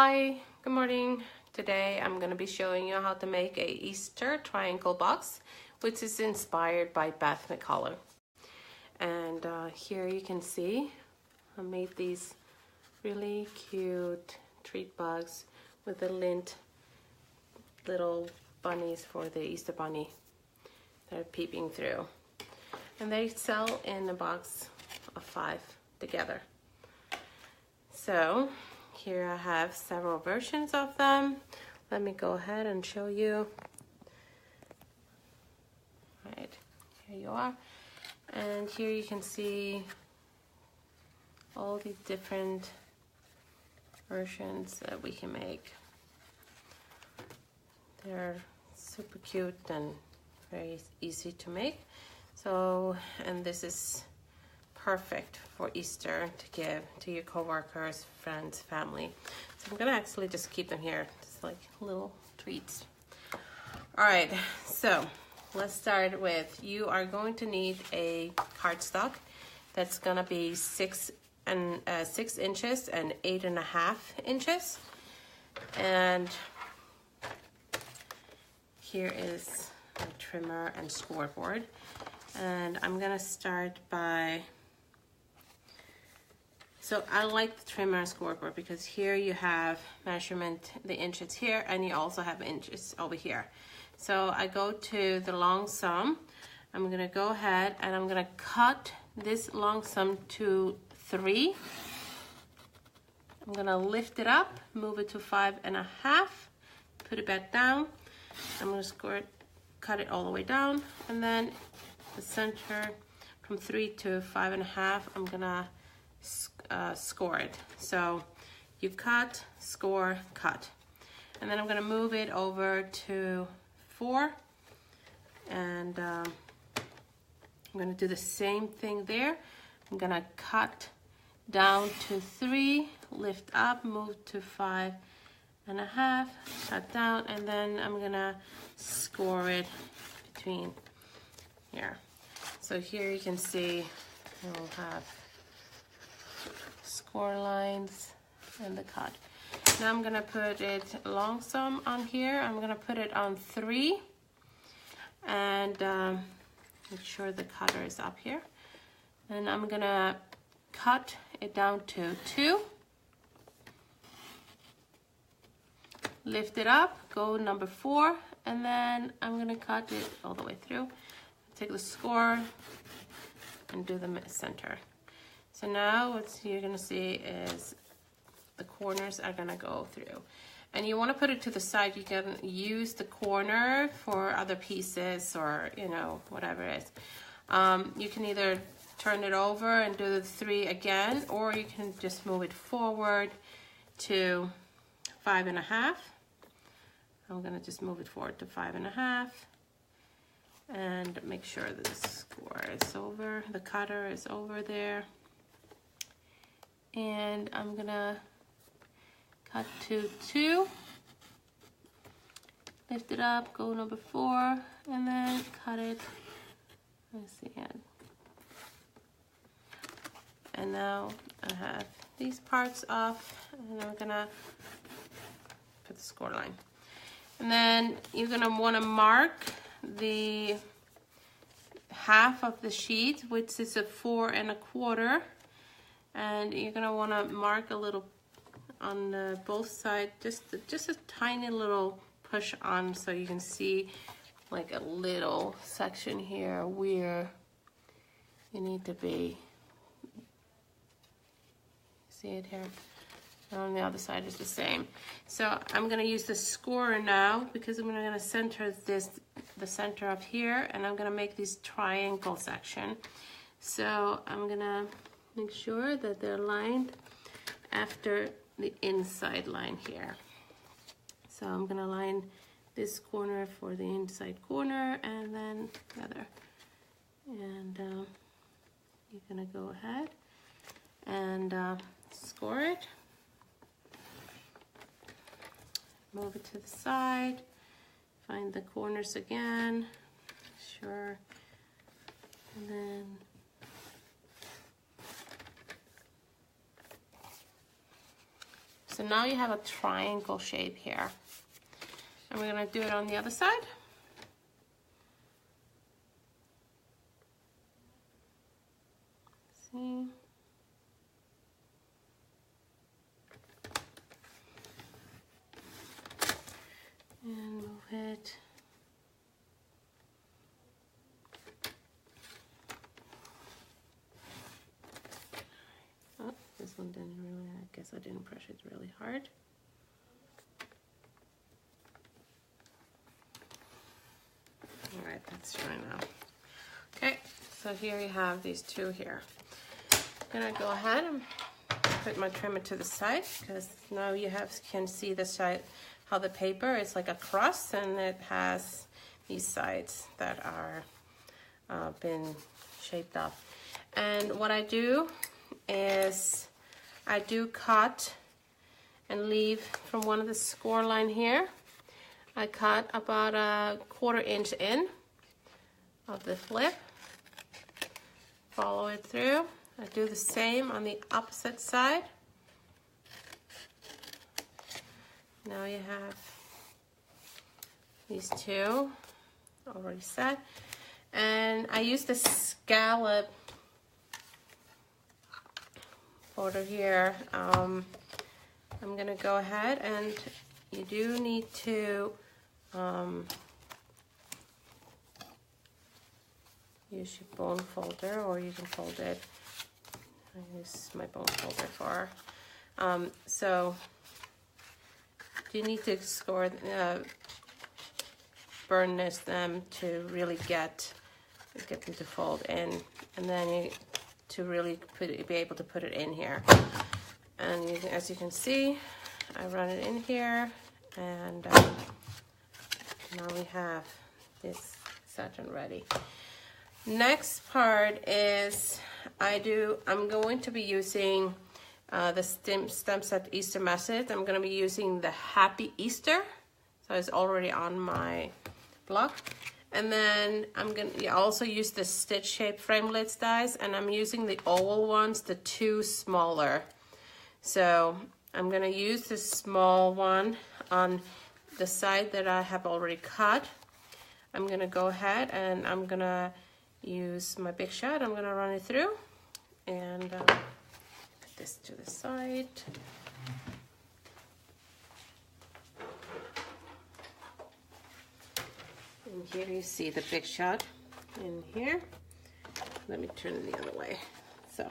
Hi, good morning. Today I'm going to be showing you how to make a Easter triangle box, which is inspired by Beth McCullough. And here you can see I made these really cute treat box with the Lindt little bunnies for the Easter bunny. They're peeping through. And they sell in a box of 5 together. So here I have several versions of them. Let me go ahead and show you. Right, here you are. And here you can see all the different versions that we can make. They're super cute and very easy to make. So, and this is perfect for Easter to give to your coworkers, friends, family. So I'm gonna actually just keep them here, just like little treats. All right, so let's start with, you are going to need a cardstock that's gonna be 6 inches and 8.5 inches. And here is my trimmer and scoreboard. And I'm gonna start by, so I like the trimmer and scoreboard because here you have measurement, the inches here, and you also have inches over here. So I go to the long sum. I'm gonna go ahead and I'm gonna cut this long sum to 3. I'm gonna lift it up, move it to 5.5, put it back down. I'm gonna cut it all the way down, and then the center from 3 to 5.5, I'm gonna score it. So you cut, score, cut. And then I'm gonna move it over to 4, and I'm gonna do the same thing there. I'm gonna cut down to 3, lift up, move to 5.5, cut down, and then I'm gonna score it between here. So here you can see we'll have score lines and the cut. Now I'm gonna put it long sum on here. I'm gonna put it on 3 and make sure the cutter is up here. And I'm gonna cut it down to 2. Lift it up, go number 4, and then I'm gonna cut it all the way through. Take the score and do the center. So now what you're gonna see is the corners are gonna go through. And you wanna put it to the side. You can use the corner for other pieces or, you know, whatever it is. You can either turn it over and do the 3 again, or you can just move it forward to 5.5. I'm gonna just move it forward to 5.5 and make sure that the score is over, the cutter is over there. And I'm gonna cut to 2, lift it up, go number 4, and then cut it. Let's see again. And now I have these parts off, and I'm gonna put the score line. And then you're gonna wanna mark the half of the sheet, which is a 4 1/4. And you're gonna wanna mark a little on both sides, just a tiny little push on, so you can see like a little section here where you need to be. See it here? And on the other side is the same. So I'm gonna use the scorer now because I'm gonna center this, the center up here, and I'm gonna make this triangle section. So I'm gonna make sure that they're lined after the inside line here. So I'm gonna line this corner for the inside corner and then the other. And you're gonna go ahead and score it. Move it to the side, find the corners again, sure, and then So now you have a triangle shape here. And we're gonna do it on the other side. See? And move it. Oh, this one didn't really, I guess I didn't brush it really hard. All right, that's dry now. Okay, so here you have these two here. I'm gonna go ahead and put my trimmer to the side because now you can see the side, how the paper is like a cross, and it has these sides that are been shaped up. And what I do is I do cut and leave from one of the score line here. I cut about a 1/4 inch in of the flip, follow it through. I do the same on the opposite side. Now you have these two already set. And I use the scallop border here. I'm gonna go ahead, and you do need to use your bone folder, or you can fold it. I use my bone folder for. So you need to score, burn them to really get them to fold in, and then you to really be able to put it in here. And as you can see, I run it in here, and now we have this section ready. Next part is I'm going to be using the Stamp Set Easter message. I'm going to be using the Happy Easter, so it's already on my block. And then I'm going to also use the stitch shape framelits dies, and I'm using the oval ones, the two smaller. So I'm going to use the small one on the side that I have already cut. I'm going to go ahead and I'm going to use my big shot. I'm going to run it through and put this to the side. And here you see the big shot in here. Let me turn it the other way. So,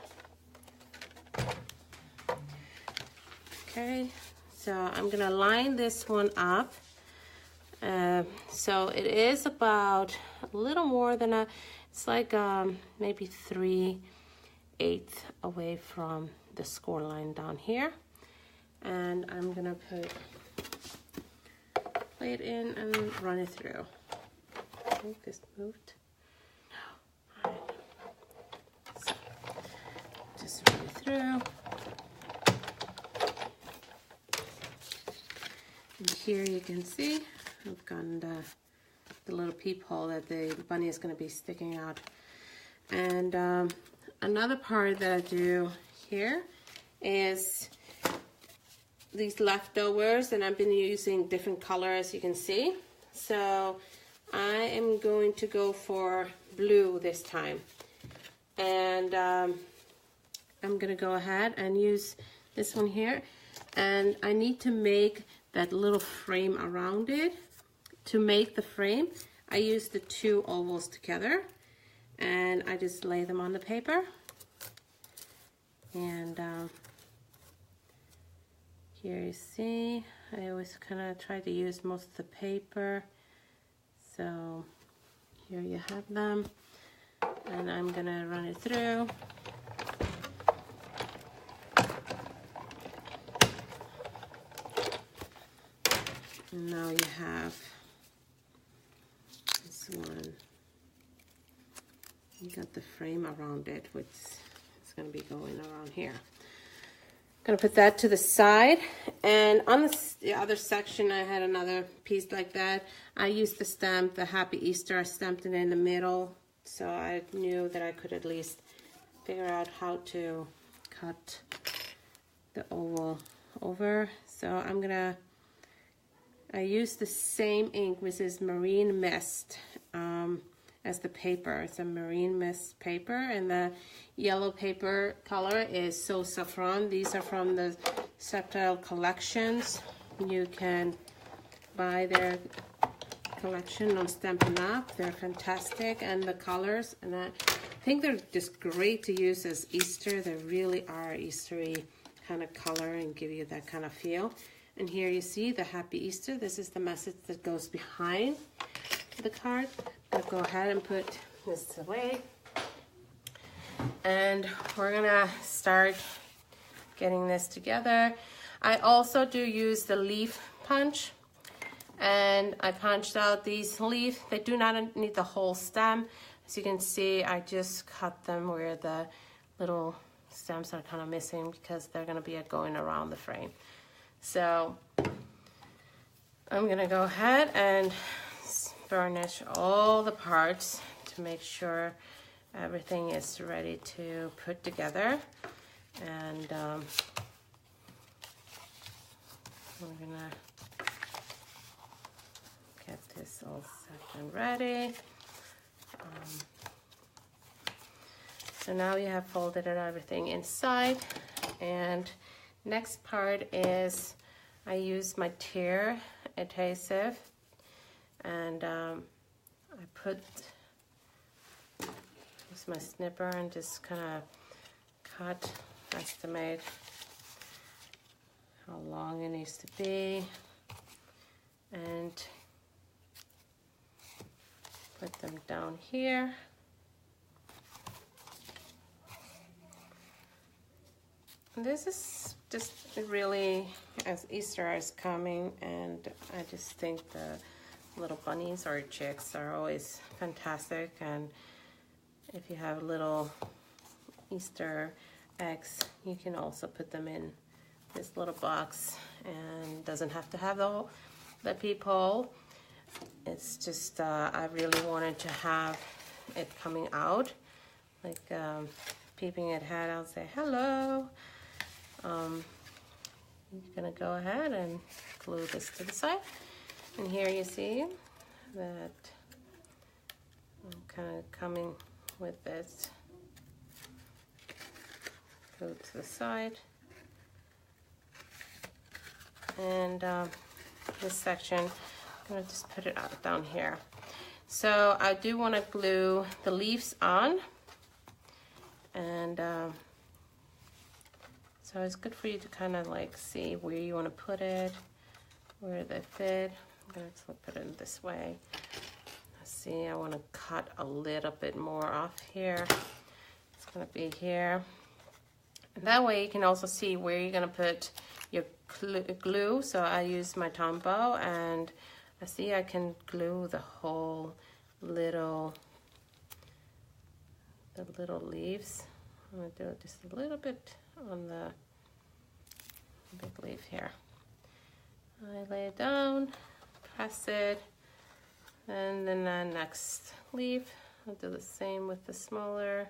okay, so I'm gonna line this one up. So it is about a little more than it's like maybe 3/8 away from the score line down here. And I'm gonna play it in and run it through. I think this moved. No. All right. So, just run it through. And here you can see I've gotten the little peephole that the bunny is going to be sticking out. And another part that I do here is these leftovers, and I've been using different colors, you can see. So I am going to go for blue this time. And I'm going to go ahead and use this one here. And I need to make that little frame around it. To make the frame, I use the two ovals together. And I just lay them on the paper. And here you see, I always kind of try to use most of the paper. So here you have them, and I'm gonna run it through. And now you have this one. You got the frame around it, which is gonna be going around here. Gonna put that to the side, and on the other section I had another piece like that. I used the stamp, the Happy Easter. I stamped it in the middle, so I knew that I could at least figure out how to cut the oval over. So I use the same ink, which is Marine Mist, as the paper. It's a Marine Mist paper, and the yellow paper color is So Saffron. These are from the Subtle Collections. You can buy their collection on Stampin' Up. They're fantastic, and the colors, and I think they're just great to use as Easter. They really are Eastery kind of color and give you that kind of feel. And here you see the Happy Easter. This is the message that goes behind the card. I'll go ahead and put this away. And we're gonna start getting this together. I also do use the leaf punch, and I punched out these leaves. They do not need the whole stem. As you can see, I just cut them where the little stems are kind of missing because they're gonna be going around the frame. So I'm gonna go ahead and burnish all the parts to make sure everything is ready to put together. And we're gonna get this all set and ready. So now you have folded everything inside, and next part is I use my tear adhesive, and I use my snipper and just kind of estimate how long it needs to be, and put them down here. This is just really, as Easter is coming, and I just think the little bunnies or chicks are always fantastic. And if you have little Easter eggs, you can also put them in this little box, and doesn't have to have the peephole. It's just I really wanted to have it coming out, like peeping at head. I'll say hello. You're gonna go ahead and glue this to the side, and here you see that I'm kind of coming with this glue to the side, and this section I'm gonna just put it down here. So I do want to glue the leaves on, and so it's good for you to kind of like see where you want to put it, where they fit. I'm going to put it this way. See, I want to cut a little bit more off here. It's going to be here. And that way you can also see where you're going to put your glue. So I use my Tombow, and I see I can glue the whole little leaves. I'm going to do just a little bit on the big leaf here. I lay it down, press it, and then the next leaf, I'll do the same with the smaller.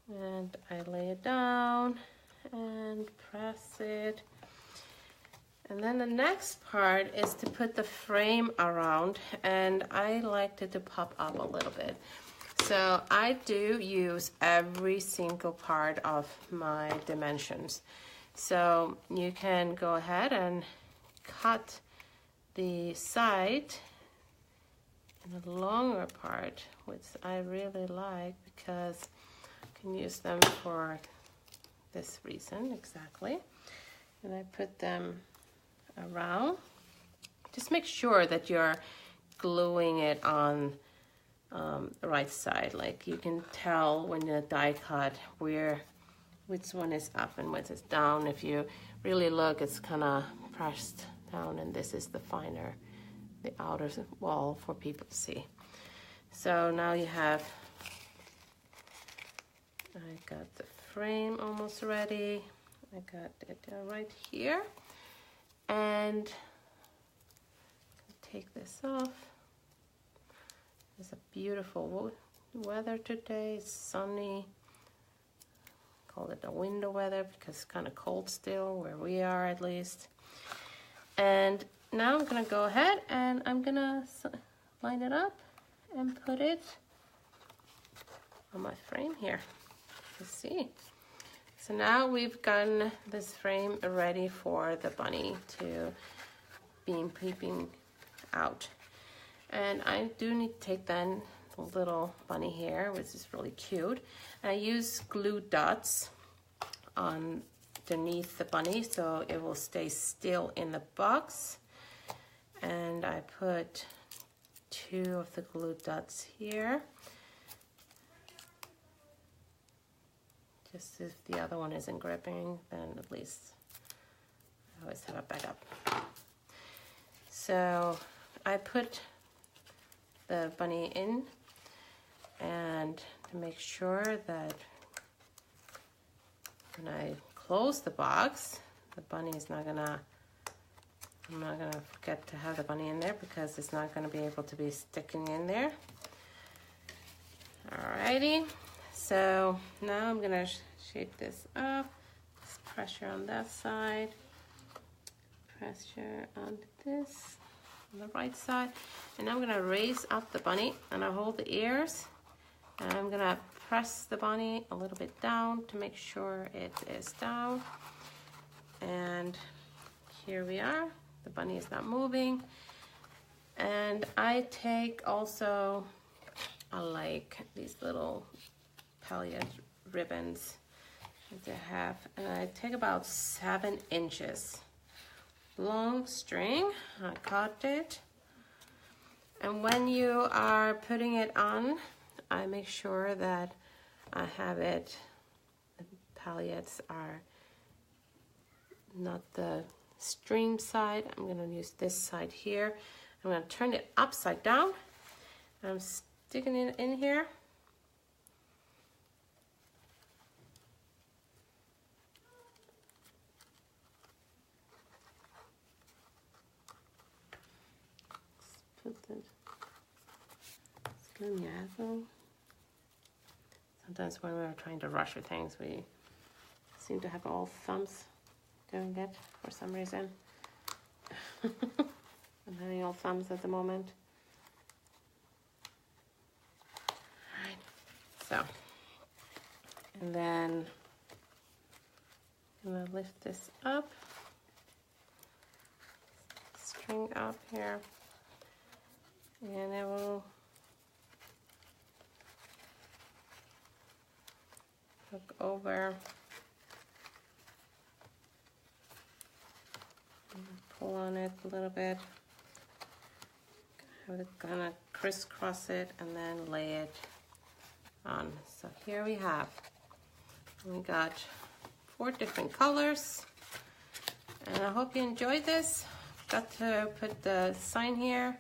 And I lay it down and press it. And then the next part is to put the frame around, and I liked it to pop up a little bit. So I do use every single part of my dimensions. So you can go ahead and cut the side in a longer part, which I really like because I can use them for this reason exactly. And I put them around. Just make sure that you're gluing it on the right side. Like you can tell when you die cut which one is up and which is down. If you really look, it's kind of pressed down, and this is the finer, the outer wall for people to see. So now you have, I got the frame almost ready. I got it right here, and take this off. It's a beautiful weather today. It's sunny, call it the window weather because it's kind of cold still where we are at least. And now I'm gonna go ahead and I'm gonna line it up and put it on my frame here. Let's see. So now we've gotten this frame ready for the bunny to be peeping out. And I do need to take then the little bunny here, which is really cute. And I use glue dots underneath the bunny so it will stay still in the box. And I put 2 of the glue dots here. Just if the other one isn't gripping, then at least I always have a backup. So I put the bunny in, and to make sure that when I close the box, the bunny is not gonna, I'm not gonna forget to have the bunny in there because it's not gonna be able to be sticking in there. Alrighty, so now I'm gonna shape this up. Just pressure on that side, pressure on this, on the right side. And I'm gonna raise up the bunny and I hold the ears and I'm gonna press the bunny a little bit down to make sure it is down. And here we are, the bunny is not moving. And I take also, I like these little palette ribbons that they have, and I take about 7 inches long string. I cut it, and when you are putting it on, I make sure that I have it, the palettes are not the stream side. I'm going to use this side here. I'm going to turn it upside down. I'm sticking it in here. Sometimes when we're trying to rush through things, we seem to have all thumbs doing it for some reason. I'm having all thumbs at the moment. Alright, so, and then I'm going to lift this up, string up here, and it will hook over, pull on it a little bit, gonna crisscross it and then lay it on. So here we got 4 different colors, and I hope you enjoyed this. Got to put the sign here,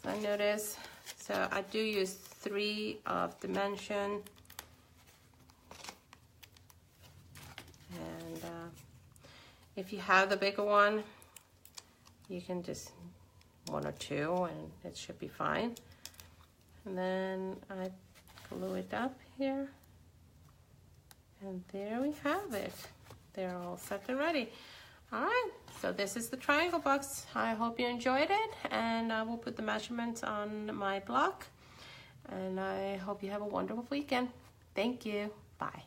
sign notice. So I do use 3 of dimension. And if you have the bigger one, you can just 1 or 2 and it should be fine. And then I glue it up here. And there we have it. They're all set and ready. All right, so this is the Triangle Box. I hope you enjoyed it, and I will put the measurements on my blog. And I hope you have a wonderful weekend. Thank you. Bye.